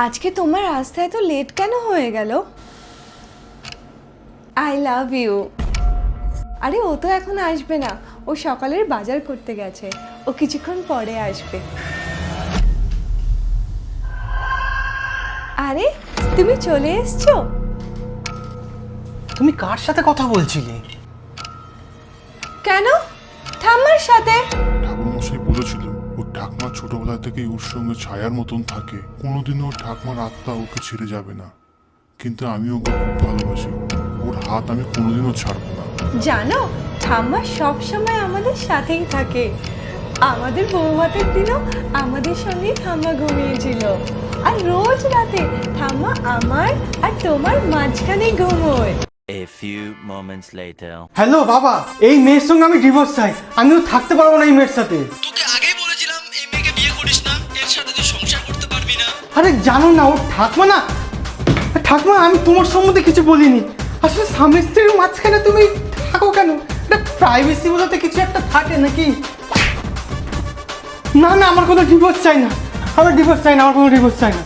আজকে তোমার আসতে এত লেট কেন হয়ে গেল? I love you. আরে ও তো এখন আসবে না, ও সকালের বাজার করতে গেছে, ও কিছুক্ষণ পরে আসবে। আরে তুমি চলে এসছো? তুমি কার সাথে কথা বলছিলে? কেন? ঠাম্মার সাথে। ঠাকুরমশাই বলেছিল ওর ঠাকমা ছোটবেলা থেকেই ওর সঙ্গে ছায়ার মতন থাকে, কোনোদিনও ওর ঠাকমার আত্মা ওকে ছেড়ে যাবে না। কিন্তু আমি ওকে খুব ভালোবাসি, ওর হাত আমি কোনোদিনও ছাড়বো না। জানো, ঠাম্মা সব সময় আমাদের সাথেই থাকে। আমাদের বৌভাতের দিনও আমাদের সঙ্গেই ঠাম্মা ঘুমিয়েছিল। আর রোজ রাতে ঠাম্মা আমার আর তোমার মাঝখানে ঘুমোয়। A few moments later. Hello বাবা, এই মেয়ের সঙ্গে আমি ডিভোর্স চাই। আমিও থাকতে পারবো না এই মেয়ের সাথে। তোকে আগেই বলেছিলাম এই মেয়েকে বিয়ে করিস না, এর সাথে তুই সংসার করতে পারবি না। আরে জানো না, ওর ঠাকমা না, ঠাকমা আমি তোমার সম্বন্ধে কিছু বলিনি। আসলে স্বামী স্ত্রীর মাঝখানে তুমি থাকো কেন? এটা প্রাইভেসি বলতে কিছু একটা থাকে নাকি? না না, আমার কোনো ডিভোর্স চাই না, আমার ডিভোর্স চাই না, আমার কোনো ডিভোর্স চাই না।